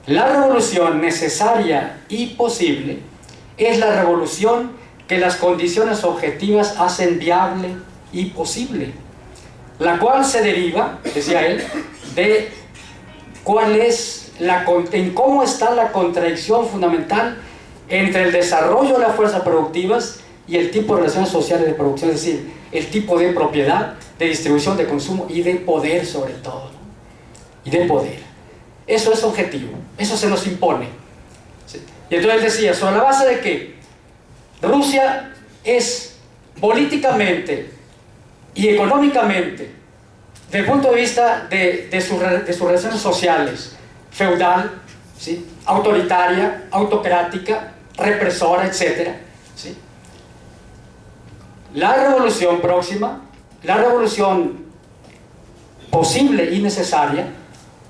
La revolución necesaria y posible es la revolución que las condiciones objetivas hacen viable y posible, la cual se deriva, decía él, de en cómo está la contradicción fundamental entre el desarrollo de las fuerzas productivas y el tipo de relaciones sociales de producción, es decir, el tipo de propiedad, de distribución, de consumo y de poder sobre todo, ¿no? Y de poder. Eso es objetivo, eso se nos impone. ¿Sí? Y entonces él decía, sobre la base de que Rusia es políticamente y económicamente, desde el punto de vista de sus relaciones sociales, feudal, ¿sí?, autoritaria, autocrática, represora, etc., ¿sí?, la revolución próxima, la revolución posible y necesaria,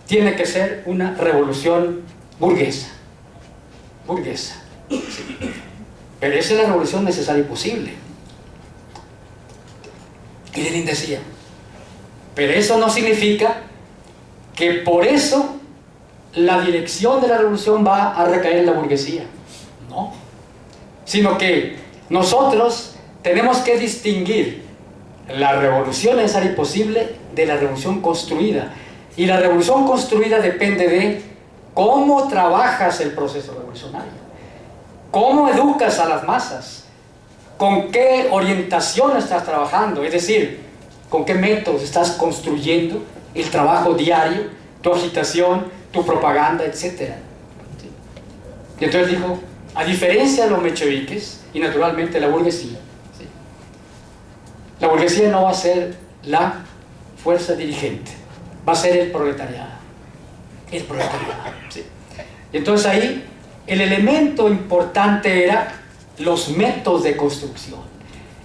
tiene que ser una revolución burguesa. Burguesa. ¿Sí? Pero esa es la revolución necesaria y posible. Y Lenin decía, pero eso no significa que por eso la dirección de la revolución va a recaer en la burguesía. No. Sino que nosotros tenemos que distinguir la revolución necesaria y posible de la revolución construida. Y la revolución construida depende de cómo trabajas el proceso revolucionario, cómo educas a las masas, con qué orientación estás trabajando, es decir, con qué métodos estás construyendo el trabajo diario, tu agitación, tu propaganda, etc. ¿Sí? Y entonces dijo, a diferencia de los mencheviques y naturalmente la burguesía, ¿sí?, la burguesía no va a ser la fuerza dirigente, va a ser el proletariado. El proletariado, ¿sí? Y entonces ahí el elemento importante era los métodos de construcción,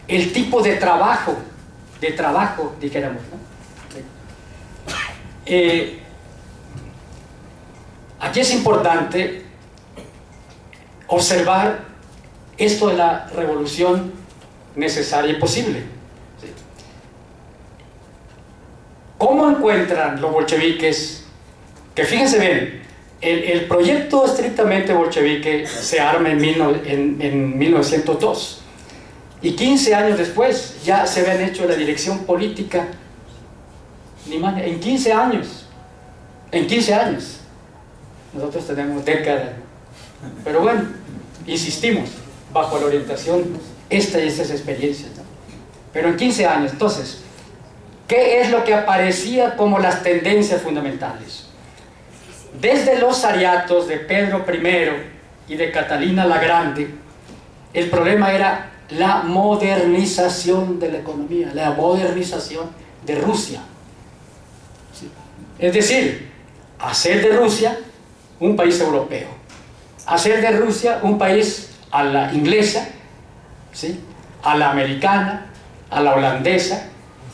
el tipo de trabajo, dijéramos, ¿no? Aquí es importante observar esto de la revolución necesaria y posible. ¿Sí? ¿Cómo encuentran los bolcheviques? Que fíjense bien, el proyecto estrictamente bolchevique se arma en 1902 y 15 años después ya se habían hecho la dirección política, ni más, en 15 años. Nosotros tenemos décadas, pero bueno, insistimos bajo la orientación esta y estas experiencias, ¿no? Pero en 15 años. Entonces, ¿qué es lo que aparecía como las tendencias fundamentales? Desde los zariatos de Pedro I y de Catalina la Grande, el problema era la modernización de la economía, la modernización de Rusia. ¿Sí? Es decir, hacer de Rusia un país europeo, hacer de Rusia un país a la inglesa, ¿sí?, a la americana, a la holandesa,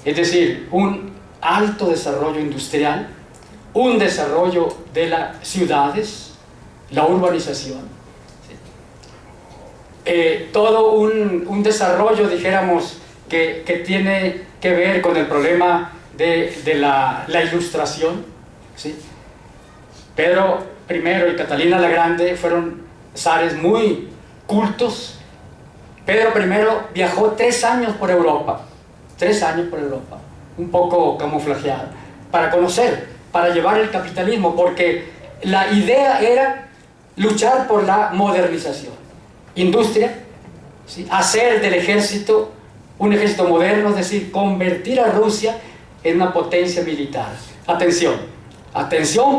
es decir, un alto desarrollo industrial, un desarrollo de las ciudades, la urbanización, ¿sí?, todo un desarrollo, dijéramos, que tiene que ver con el problema de la ilustración, ¿sí? Pedro I y Catalina la Grande fueron zares muy cultos. Pedro I viajó 3 años por Europa, un poco camuflajeado, para conocer, para llevar el capitalismo, porque la idea era luchar por la modernización, industria, ¿sí?, hacer del ejército un ejército moderno, es decir, convertir a Rusia en una potencia militar. Atención,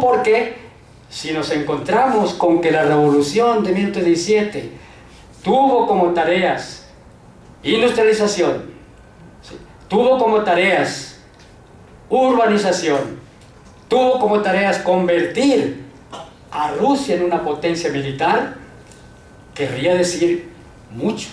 porque si nos encontramos con que la revolución de 1917 tuvo como tareas industrialización, ¿sí?, tuvo como tareas urbanización, tuvo como tareas convertir a Rusia en una potencia militar, querría decir mucho.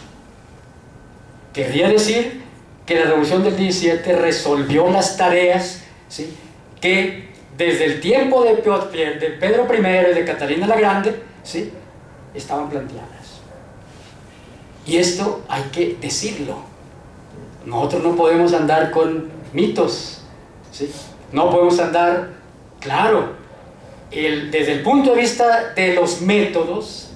Querría decir que la revolución del 17 resolvió las tareas, ¿sí?, que desde el tiempo de Pedro I y de Catalina la Grande, ¿sí?, estaban planteadas. Y esto hay que decirlo. Nosotros no podemos andar con mitos, ¿sí? No podemos andar, claro, desde el punto de vista de los métodos,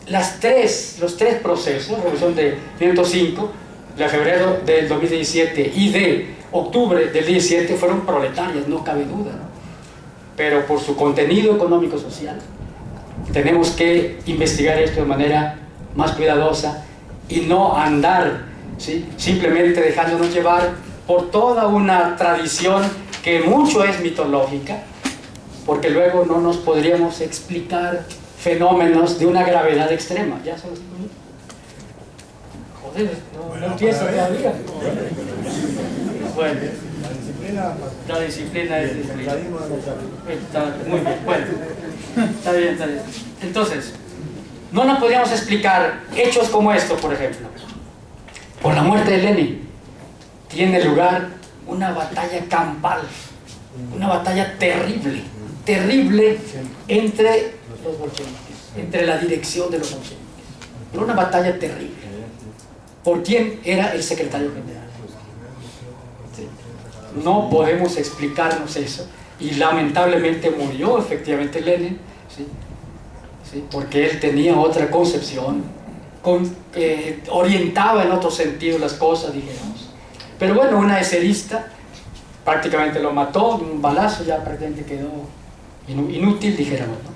los tres procesos, revolución de 1905, de febrero del 2017 y de octubre del 17, fueron proletarias, no cabe duda, ¿no? Pero por su contenido económico-social tenemos que investigar esto de manera más cuidadosa y no andar, ¿sí?, simplemente dejándonos llevar por toda una tradición que mucho es mitológica, porque luego no nos podríamos explicar fenómenos de una gravedad extrema. ¿Ya se los digo? Joder, no empieza todavía. Bueno, la disciplina es disciplina. Está muy bien, bueno, está bien. Entonces, no nos podríamos explicar hechos como esto, por ejemplo. Por la muerte de Lenin tiene lugar una batalla campal, una batalla terrible entre los bolcheviques, entre la dirección de los bolcheviques. Era una batalla terrible. ¿Por quién era el secretario general? ¿Sí? No podemos explicarnos eso, y lamentablemente murió efectivamente Lenin, ¿sí? ¿Sí? Porque él tenía otra concepción, orientaba en otro sentido las cosas, dijéramos. Pero bueno, una eserista prácticamente lo mató, un balazo, ya prácticamente quedó inútil, dijéramos, ¿no?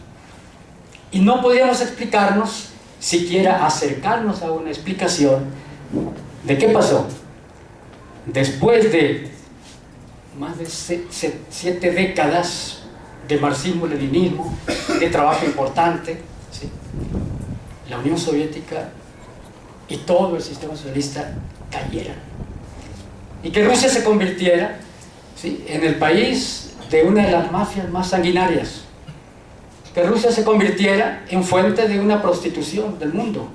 Y no podíamos explicarnos, siquiera acercarnos a una explicación de qué pasó después de más de 7 décadas de marxismo-leninismo, de trabajo importante, ¿sí? La Unión Soviética y todo el sistema socialista cayeran, y que Rusia se convirtiera, ¿sí?, en el país de una de las mafias más sanguinarias, que Rusia se convirtiera en fuente de una prostitución del mundo.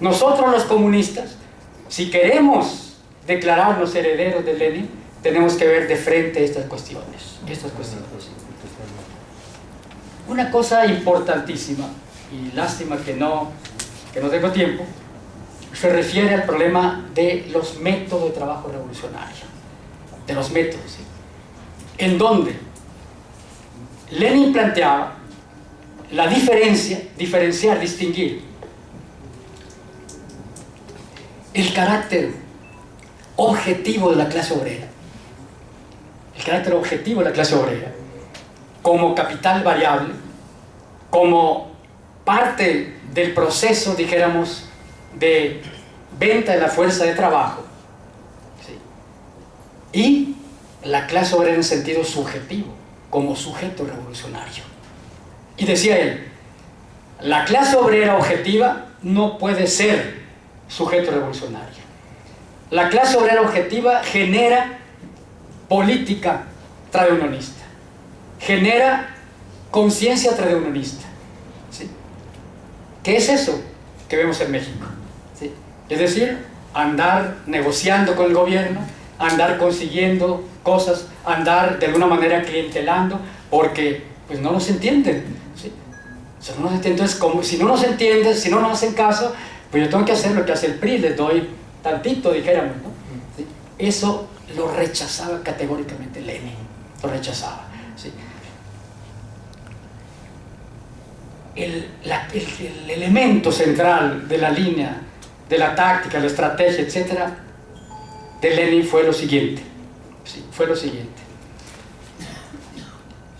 Nosotros los comunistas, si queremos declararnos herederos de Lenin, tenemos que ver de frente estas cuestiones. Una cosa importantísima, y lástima que no tengo tiempo, se refiere al problema de los métodos de trabajo revolucionario, de los métodos, ¿sí?, en donde Lenin planteaba la diferenciar, distinguir el carácter objetivo de la clase obrera, como capital variable, como parte del proceso, dijéramos, de venta de la fuerza de trabajo, ¿sí?, y la clase obrera en sentido subjetivo, como sujeto revolucionario. Y decía él, la clase obrera objetiva no puede ser sujeto revolucionario. La clase obrera objetiva genera política tradiunionista, genera conciencia tradiunionista, ¿sí? ¿Qué es eso que vemos en México? ¿Sí? Es decir, andar negociando con el gobierno, andar consiguiendo cosas, andar de alguna manera clientelando, porque pues no nos entienden, ¿sí? O sea, no nos entienden. Entonces, como si no nos entienden, si no nos hacen caso, pues yo tengo que hacer lo que hace el PRI, les doy tantito, dijéramos, ¿no? ¿Sí? Eso lo rechazaba categóricamente Lenin, lo rechazaba, ¿sí? El elemento central de la línea, de la táctica, la estrategia, etcétera, de Lenin fue lo siguiente, ¿sí?,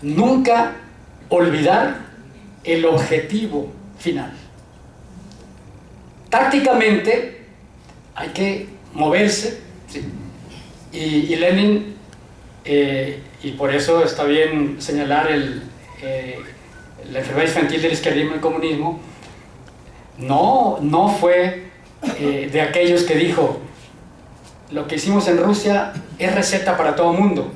nunca olvidar el objetivo final. Tácticamente hay que moverse, ¿sí? Y Lenin, y por eso está bien señalar la enfermedad infantil del izquierdismo y el comunismo, no fue de aquellos que dijo, lo que hicimos en Rusia es receta para todo el mundo.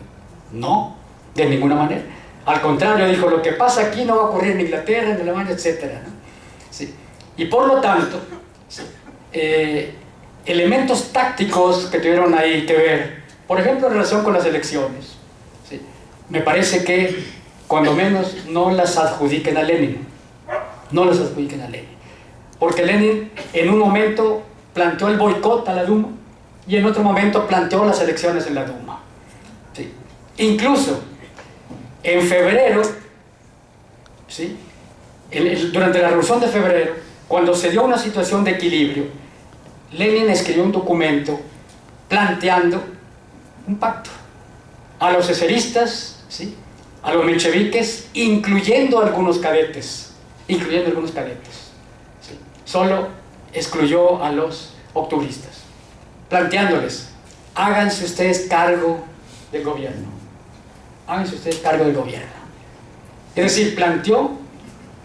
No, de ninguna manera. Al contrario, dijo, lo que pasa aquí no va a ocurrir en Inglaterra, en Alemania, etc., ¿no? ¿Sí? Y por lo tanto, ¿sí?, elementos tácticos que tuvieron ahí que ver, por ejemplo, en relación con las elecciones, ¿sí?, me parece que, cuando menos, no las adjudiquen a Lenin. Porque Lenin, en un momento, planteó el boicot a la Duma, y en otro momento planteó las elecciones en la Duma, ¿sí? Incluso en febrero ¿sí? Durante la Revolución de Febrero, cuando se dio una situación de equilibrio, Lenin escribió un documento planteando un pacto a los eseristas, ¿sí?, a los mencheviques, incluyendo algunos cadetes, ¿sí? Solo excluyó a los octubristas, planteándoles: háganse ustedes cargo del gobierno, Es decir, planteó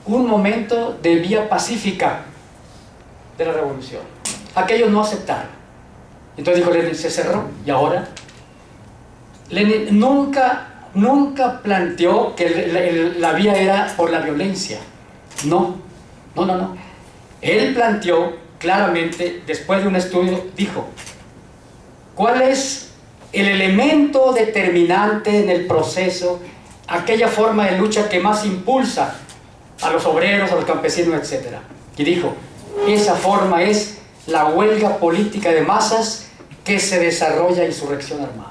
un momento de vía pacífica de la revolución. Aquellos no aceptaron. Entonces dijo Lenin, se cerró. Y ahora, Lenin nunca planteó que la vía era por la violencia. No. Él planteó claramente, después de un estudio, dijo: ¿cuál es el elemento determinante en el proceso, aquella forma de lucha que más impulsa a los obreros, a los campesinos, etc.? Y dijo: esa forma es la huelga política de masas que se desarrolla insurrección armada.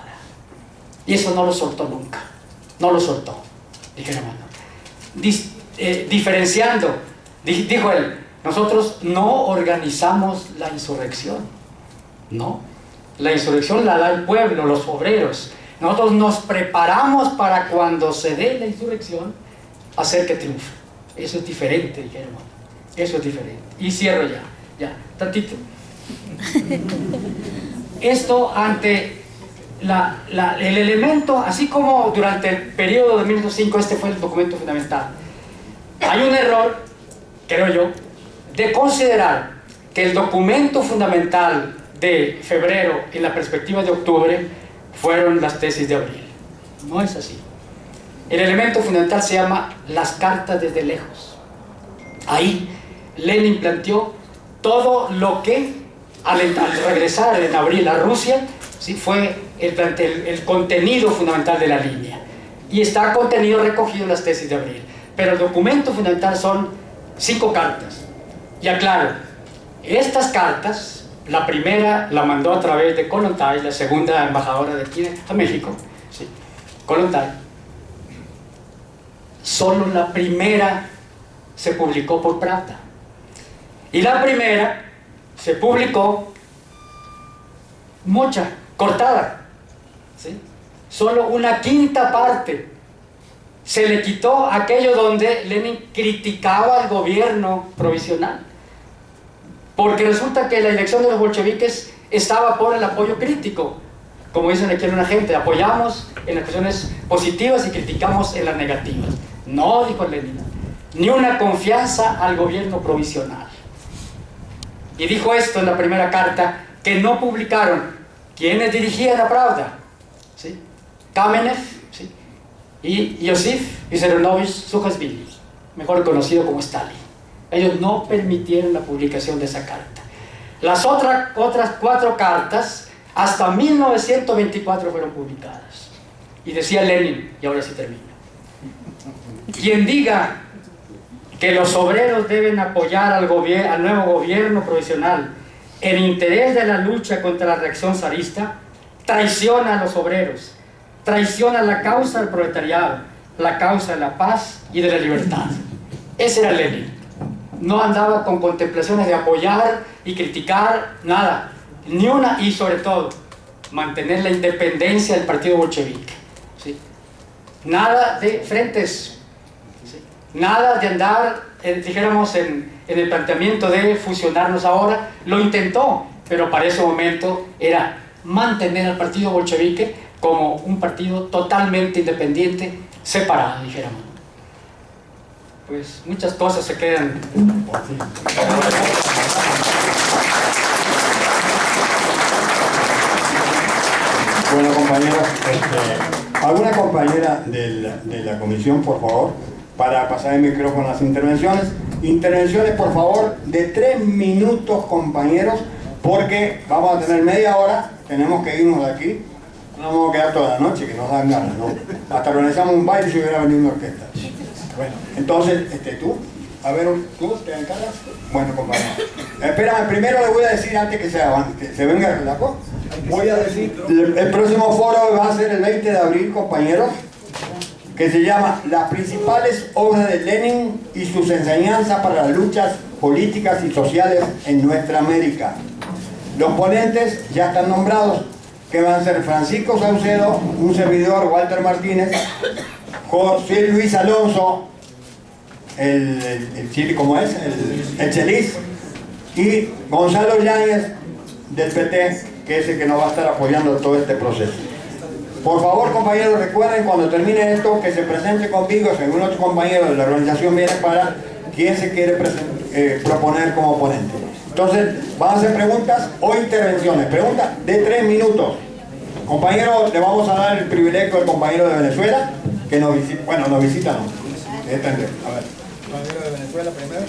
Y eso no lo soltó nunca, dijéramos, diferenciando, dijo él: nosotros no organizamos la insurrección, no, la insurrección la da el pueblo, los obreros. Nosotros nos preparamos para cuando se dé la insurrección hacer que triunfe. Eso es diferente, dijeron. Eso es diferente. Y cierro ya, tantito. Esto ante el elemento, así como durante el periodo de 1905, este fue el documento fundamental. Hay un error, creo yo, de considerar que el documento fundamental de febrero en la perspectiva de octubre fueron las tesis de abril. No es así. El elemento fundamental se llama las cartas desde lejos. Ahí Lenin planteó todo lo que al regresar en abril a Rusia, ¿sí?, fue el contenido fundamental de la línea, y está contenido recogido en las tesis de abril. Pero el documento fundamental son 5 cartas. Y aclaro, estas cartas, la primera la mandó a través de Kollontai, la segunda embajadora de aquí a México, ¿sí?, Kollontai. Solo la primera se publicó por Pravda, y la primera se publicó mucha, cortada, ¿sí? Solo una quinta parte se le quitó, aquello donde Lenin criticaba al gobierno provisional, porque resulta que la dirección de los bolcheviques estaba por el apoyo crítico, como dicen aquí en una gente: apoyamos en las cuestiones positivas y criticamos en las negativas. No, dijo Lenin, ni una confianza al gobierno provisional. Y dijo esto en la primera carta, que no publicaron quienes dirigían a Pravda, ¿sí?, Kamenev, ¿sí?, y Yosif Vissarionovich Zhukashvili, mejor conocido como Stalin. Ellos no permitieron la publicación de esa carta. Las otras 4 cartas hasta 1924 fueron publicadas. Y decía Lenin, y ahora sí termino: quien diga que los obreros deben apoyar al nuevo gobierno provisional en interés de la lucha contra la reacción zarista, traiciona a los obreros, traiciona la causa del proletariado, la causa de la paz y de la libertad. Ese era Lenin. No andaba con contemplaciones de apoyar y criticar, nada, ni una, y sobre todo mantener la independencia del partido bolchevique, ¿sí? Nada de frentes, ¿sí?, nada de andar, dijéramos, en el planteamiento de fusionarnos ahora. Lo intentó, pero para ese momento era mantener al partido bolchevique como un partido totalmente independiente, separado, dijéramos. Pues muchas cosas se quedan. Bueno, compañeros, ¿alguna compañera de la comisión, por favor, para pasar el micrófono a las intervenciones? Intervenciones, por favor, de 3 minutos, compañeros, porque vamos a tener media hora, tenemos que irnos de aquí. No vamos a quedar toda la noche, que nos dan ganas, ¿no? Hasta organizamos un baile si hubiera venido una orquesta. Bueno, entonces, tú, a ver, ¿tú te encargas? Bueno, compañero. Espérame, primero le voy a decir, antes que se venga el relajo, voy a decir, el próximo foro va a ser el 20 de abril, compañeros, que se llama Las principales obras de Lenin y sus enseñanzas para las luchas políticas y sociales en nuestra América. Los ponentes ya están nombrados, que van a ser Francisco Saucedo, un servidor, Walter Martínez, José Luis Alonso, el Chile, ¿cómo es? El Chelis, y Gonzalo Yáñez del PT, que es el que nos va a estar apoyando todo este proceso. Por favor, compañeros, recuerden cuando termine esto que se presente conmigo, según otros compañeros de la organización viene para quién se quiere proponer como ponente. Entonces, van a hacer preguntas o intervenciones. Preguntas de 3 minutos. Compañeros, le vamos a dar el privilegio al compañero de Venezuela, que nos visita, bueno, nos visita, no. A ver. Compañero de Venezuela primero.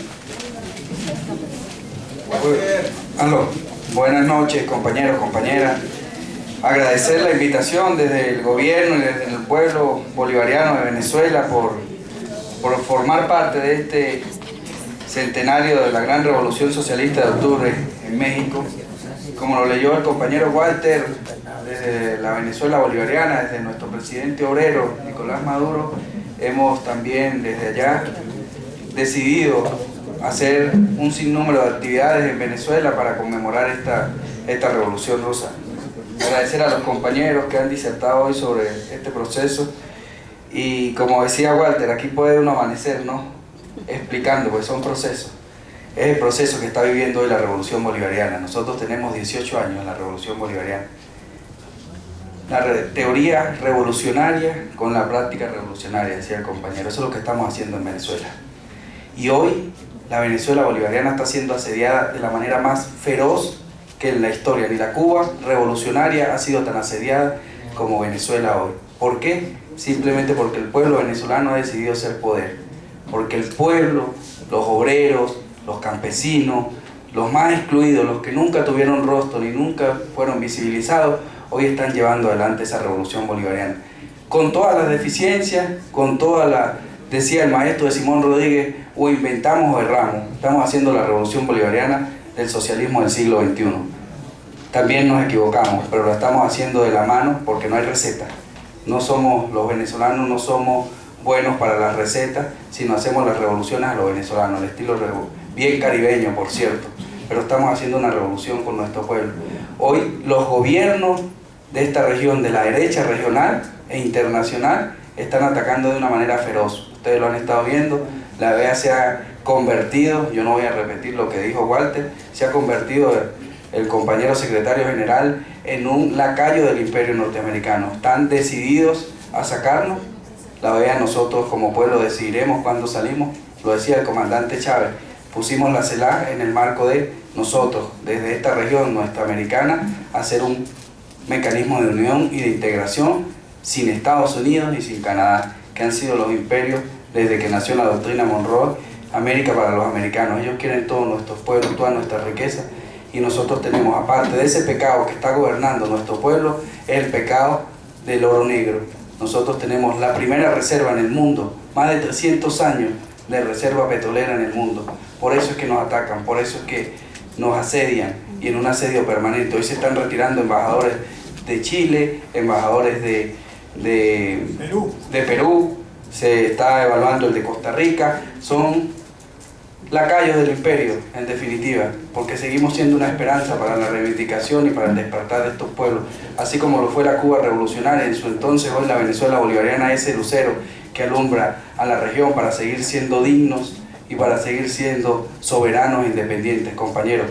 Aló. Buenas noches, compañeros, compañeras. Agradecer la invitación desde el gobierno y desde el pueblo bolivariano de Venezuela por formar parte de este centenario de la gran revolución socialista de octubre en México. Como lo leyó el compañero Walter, desde la Venezuela bolivariana, desde nuestro presidente obrero, Nicolás Maduro, hemos también desde allá decidido hacer un sinnúmero de actividades en Venezuela para conmemorar esta revolución rusa. Agradecer a los compañeros que han disertado hoy sobre este proceso y como decía Walter, aquí puede uno amanecer, ¿no? Explicando, pues son procesos. Es el proceso que está viviendo hoy la revolución bolivariana. Nosotros tenemos 18 años en la revolución bolivariana. La teoría revolucionaria con la práctica revolucionaria, decía el compañero. Eso es lo que estamos haciendo en Venezuela. Y hoy la Venezuela bolivariana está siendo asediada de la manera más feroz que en la historia. Ni la Cuba revolucionaria ha sido tan asediada como Venezuela hoy. ¿Por qué? Simplemente porque el pueblo venezolano ha decidido ser poder. Porque el pueblo, los obreros, los campesinos, los más excluidos, los que nunca tuvieron rostro ni nunca fueron visibilizados, hoy están llevando adelante esa revolución bolivariana. Con todas las deficiencias, con toda la... Decía el maestro de Simón Rodríguez, o inventamos o erramos. Estamos haciendo la revolución bolivariana del socialismo del siglo XXI. También nos equivocamos, pero lo estamos haciendo de la mano porque no hay receta. No somos, los venezolanos no somos buenos para las recetas, sino hacemos las revoluciones a los venezolanos, el estilo bien caribeño, por cierto. Pero estamos haciendo una revolución con nuestro pueblo. Hoy los gobiernos de esta región, de la derecha regional e internacional, están atacando de una manera feroz. Ustedes lo han estado viendo, la OEA se ha convertido, yo no voy a repetir lo que dijo Walter, se ha convertido el compañero secretario general en un lacayo del imperio norteamericano. Están decididos a sacarnos. La OEA, nosotros como pueblo decidiremos cuándo salimos. Lo decía el comandante Chávez, pusimos la CELAC en el marco de nosotros, desde esta región nuestra americana, hacer un mecanismo de unión y de integración sin Estados Unidos y sin Canadá, que han sido los imperios desde que nació la doctrina Monroe, América para los americanos. Ellos quieren todos nuestros pueblos, toda nuestra riqueza, y nosotros tenemos, aparte de ese pecado que está gobernando nuestro pueblo, el pecado del oro negro. Nosotros tenemos la primera reserva en el mundo, más de 300 años de reserva petrolera en el mundo. Por eso es que nos atacan, por eso es que nos asedian, y en un asedio permanente. Hoy se están retirando embajadores de Chile, embajadores de Perú, se está evaluando el de Costa Rica. Son lacayos del imperio, en definitiva, porque seguimos siendo una esperanza para la reivindicación y para el despertar de estos pueblos. Así como lo fue la Cuba revolucionaria en su entonces, hoy la Venezuela bolivariana es el lucero que alumbra a la región para seguir siendo dignos y para seguir siendo soberanos e independientes, compañeros.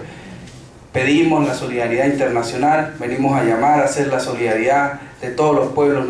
Pedimos la solidaridad internacional, venimos a llamar a hacer la solidaridad de todos los pueblos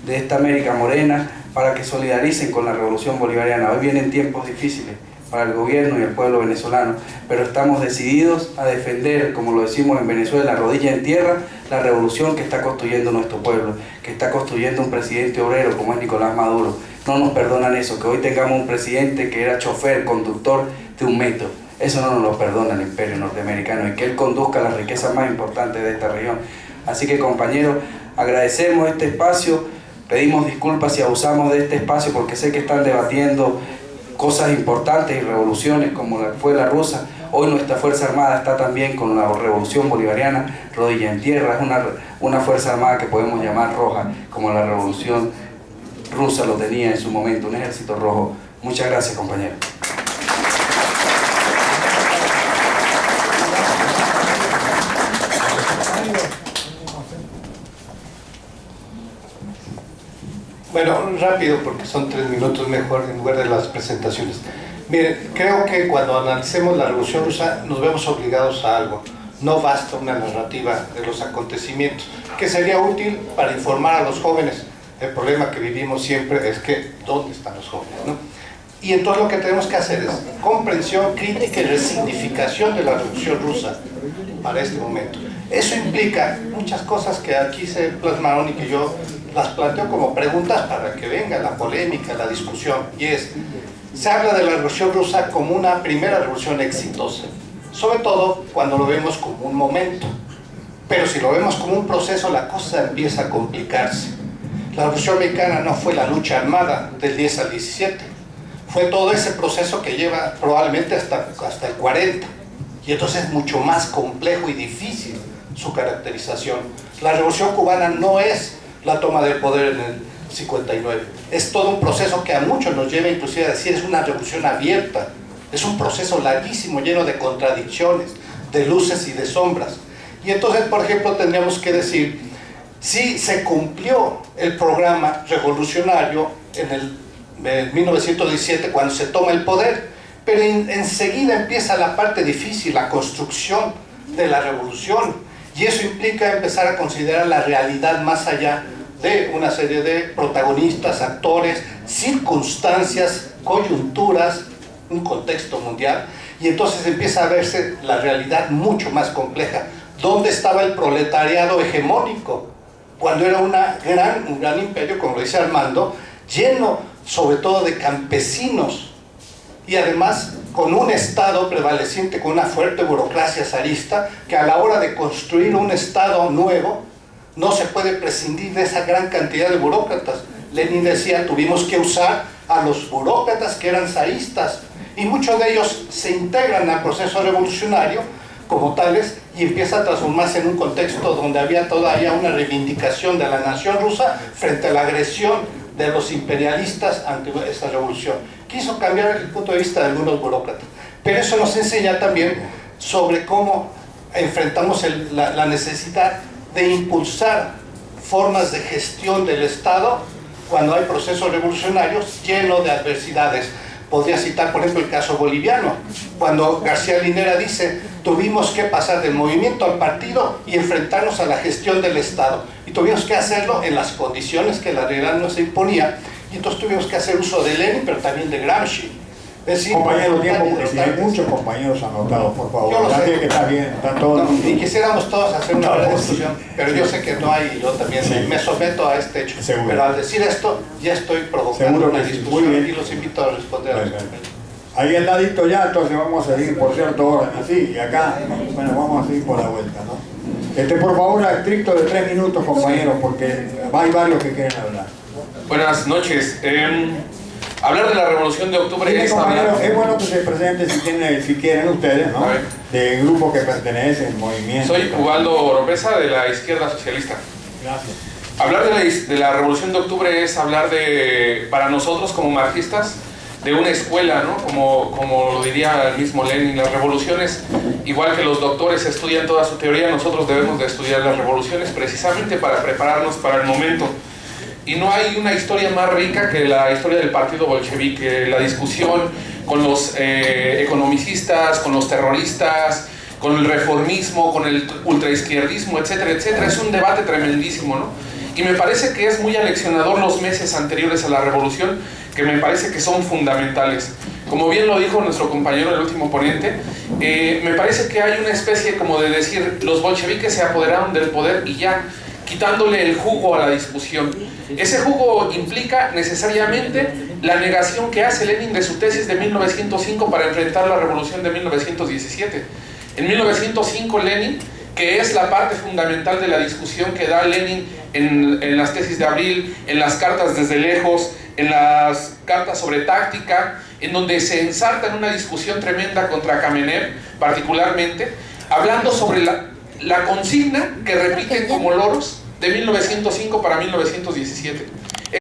de esta América morena para que solidaricen con la revolución bolivariana. Hoy vienen tiempos difíciles para el gobierno y el pueblo venezolano, pero estamos decididos a defender, como lo decimos en Venezuela, rodilla en tierra, la revolución que está construyendo nuestro pueblo, que está construyendo un presidente obrero como es Nicolás Maduro. No nos perdonan eso, que hoy tengamos un presidente que era chofer, conductor de un metro. Eso no nos lo perdona el imperio norteamericano, y que él conduzca las riquezas más importantes de esta región. Así que, compañeros, agradecemos este espacio, pedimos disculpas si abusamos de este espacio porque sé que están debatiendo cosas importantes y revoluciones como fue la rusa. Hoy nuestra Fuerza Armada está también con la revolución bolivariana, rodilla en tierra. Es una Fuerza Armada que podemos llamar roja, como la revolución rusa lo tenía en su momento, un ejército rojo. Muchas gracias, compañero. Bueno, rápido porque son 3 minutos mejor en lugar de las presentaciones. Miren, creo que cuando analicemos la Revolución Rusa nos vemos obligados a algo. No basta una narrativa de los acontecimientos, que sería útil para informar a los jóvenes. El problema que vivimos siempre es que, ¿dónde están los jóvenes, no? Y entonces lo que tenemos que hacer es comprensión, crítica y resignificación de la Revolución Rusa para este momento. Eso implica muchas cosas que aquí se plasmaron y que yo las planteo como preguntas para que venga la polémica, la discusión. Y es, se habla de la Revolución Rusa como una primera revolución exitosa, sobre todo cuando lo vemos como un momento. Pero si lo vemos como un proceso, la cosa empieza a complicarse. La Revolución Mexicana no fue la lucha armada del 10 al 17, fue todo ese proceso que lleva probablemente hasta el 40, y entonces es mucho más complejo y difícil su caracterización. La Revolución Cubana no es la toma del poder en el 59, es todo un proceso que a muchos nos lleva inclusive a decir es una revolución abierta, es un proceso larguísimo, lleno de contradicciones, de luces y de sombras. Y entonces, por ejemplo, tendríamos que decir, sí se cumplió el programa revolucionario en el 1917 cuando se toma el poder, pero enseguida empieza la parte difícil, la construcción de la revolución, y eso implica empezar a considerar la realidad más allá de una serie de protagonistas, actores, circunstancias, coyunturas, un contexto mundial, y entonces empieza a verse la realidad mucho más compleja. ¿Dónde estaba el proletariado hegemónico? Cuando era un gran imperio, como lo dice Armando, lleno sobre todo de campesinos, y además con un Estado prevaleciente, con una fuerte burocracia zarista, que a la hora de construir un Estado nuevo, no se puede prescindir de esa gran cantidad de burócratas. Lenin decía, tuvimos que usar a los burócratas que eran zaristas, y muchos de ellos se integran al proceso revolucionario como tales, y empieza a transformarse en un contexto donde había todavía una reivindicación de la nación rusa frente a la agresión de los imperialistas ante esta revolución. Quiso cambiar el punto de vista de algunos burócratas, pero eso nos enseña también sobre cómo enfrentamos la necesidad de impulsar formas de gestión del Estado cuando hay procesos revolucionarios llenos de adversidades. Podría citar, por ejemplo, el caso boliviano, cuando García Linera dice, tuvimos que pasar del movimiento al partido y enfrentarnos a la gestión del Estado, y tuvimos que hacerlo en las condiciones que la realidad nos imponía, y entonces tuvimos que hacer uso de Lenin, pero también de Gramsci. Es decir, compañero, tiempo, porque si hay muchos compañeros anotados, por favor. Yo lo sé. Que está bien, está todo. No, y quisiéramos todos hacer una breve discusión, pero yo sé que no hay, y yo también me someto a este hecho. Seguro. Pero al decir esto, ya estoy provocando Seguro una que sí. discusión, Muy bien. y los invito a responder a los compañeros. Ahí al ladito ya, entonces vamos a seguir por cierto orden, así, y acá, bueno, vamos a seguir por la vuelta, ¿no? Por favor, a estricto de 3 minutos, compañeros, porque hay varios que quieren hablar. Buenas noches. Hablar de la Revolución de Octubre Mire, es compañero, hablar... es bueno que se presenten si quieren ustedes, ¿no? A ver. De grupo que pertenecen, movimiento. Soy Ubaldo Oropesa, de la izquierda socialista. Gracias. Hablar de la Revolución de Octubre es hablar de, para nosotros como marxistas, de una escuela, ¿no? Como lo diría el mismo Lenin, las revoluciones, igual que los doctores estudian toda su teoría, nosotros debemos de estudiar las revoluciones precisamente para prepararnos para el momento. Y no hay una historia más rica que la historia del partido bolchevique, la discusión con los economicistas, con los terroristas, con el reformismo, con el ultraizquierdismo, etcétera, etcétera. Es un debate tremendísimo, ¿no? Y me parece que es muy aleccionador los meses anteriores a la revolución, que me parece que son fundamentales. Como bien lo dijo nuestro compañero, el último ponente, me parece que hay una especie como de decir, los bolcheviques se apoderaron del poder y ya, quitándole el jugo a la discusión. Ese jugo implica necesariamente la negación que hace Lenin de su tesis de 1905 para enfrentar la revolución de 1917. En 1905 Lenin, que es la parte fundamental de la discusión que da Lenin en las tesis de abril, en las cartas desde lejos, en las cartas sobre táctica, en donde se ensarta en una discusión tremenda contra Kamenev, particularmente, hablando sobre la consigna que repiten como loros de 1905 para 1917.